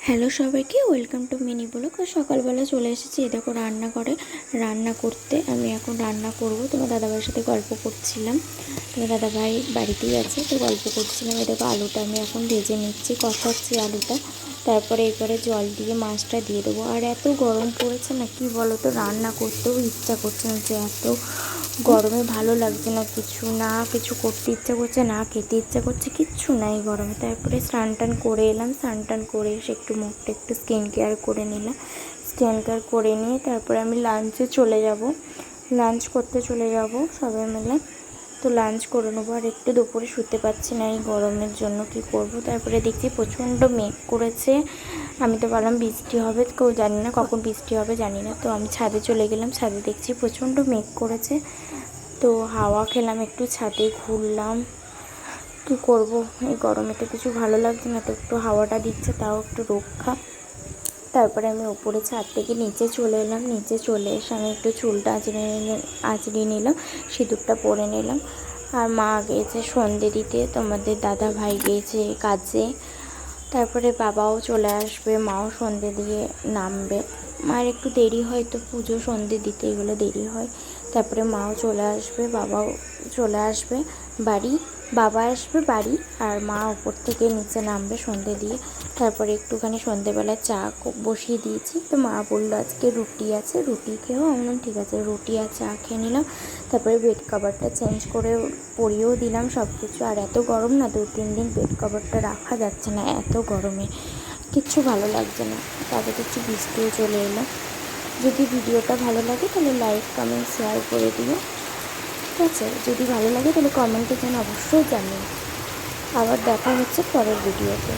Hello সবাইকে, welcome to mini blog. সকালবেলা চলে এসেছি, এই দেখো রান্না করতে। আমি এখন রান্না করব। তোমার দাদাভাইয়ের সাথে গল্প করছিলাম। তোমার দাদাভাই বাড়িতেই আছে, তো গল্প করছিলাম। এই দেখো আলুটা আমি এখন ভেজে নিচ্ছি, কষাচ্ছি আলুটা। তারপরে এরপরে জল দিয়ে মাছটা দিয়ে দেবো। আর এত গরম পড়েছে না, কি বলো তো, রান্না করতেও ইচ্ছা করছে না। যে এত গরমে ভালো লাগছে না, কিছু করতে ইচ্ছা করছে না, খেতে ইচ্ছা করছে, কিচ্ছু নাই গরমে। তারপরে স্নান টান করে এলাম। স্নান টান করে এসে একটু মুখটা একটু স্কিন কেয়ার করে নিলাম। স্কিন কেয়ার করে নিয়ে তারপরে আমি লাঞ্চ করতে চলে যাব সবাই মিলে। তো লাঞ্চ করে নেবো। আর একটু দুপুরে শুতে পারছি না এই গরমের জন্য, কি করব। তারপরে দেখছি প্রচণ্ড মেঘ করেছে। আমি তো ভাবলাম বৃষ্টি হবে, কেউ জানি না কখন বৃষ্টি হবে, জানি না। তো আমি ছাদে চলে গেলাম। ছাদে দেখছি প্রচণ্ড মেঘ করেছে। তো হাওয়া খেলাম, একটু ছাদে ঘুরলাম। কী করব, এই গরমে তো কিছু ভালো লাগছে না। তো একটু হাওয়াটা দিচ্ছে, তাও একটু রক্ষা। তারপরে আমি উপরে ছাদ থেকে নিচে চলে এলাম। নিচে চলে এসে আমি একটু চুলটা আঁচড়িয়ে নিলাম, সিঁদুরটা পরে নিলাম। আর মা গিয়েছে সন্ধে দিতে, তোমাদের দাদা ভাই গিয়েছে কাজে। তারপরে বাবাও চলে আসবে, মাও সন্ধে দিয়ে নামবে। মায়ের একটু দেরি হয়, তো পুজো সন্ধে দিতে এগুলো দেরি হয়। তারপরে মাও চলে আসবে, বাবাও চলে আসবে বাড়ি। বাবা আসবে বাড়ি, আর মা উপর থেকে নিচে নামবে সন্ধে দিয়ে। তারপরে একটুখানি সন্ধেবেলা চা বসিয়ে দিয়েছি। তো মা বললো আজকে রুটি আছে, রুটি খেয়েও। আমি বললাম ঠিক আছে, রুটি আর চা খেয়ে নিলাম। তারপরে বেড কভারটা চেঞ্জ করে পরিয়েও দিলাম সব কিছু। আর এত গরম না, 2-3 দিন বেড কভারটা রাখা যাচ্ছে না, এত গরমে কিচ্ছু ভালো লাগছে না। তারপরে একটু বৃষ্টিও চলে এলো। যদি ভিডিওটা ভালো লাগে তাহলে লাইক কমেন্ট শেয়ার করে দিও, ঠিক আছে? যদি ভালো লাগে তাহলে কমেন্টে যেন অবশ্যই জানিও। আবার দেখা হচ্ছে পরের ভিডিওতে।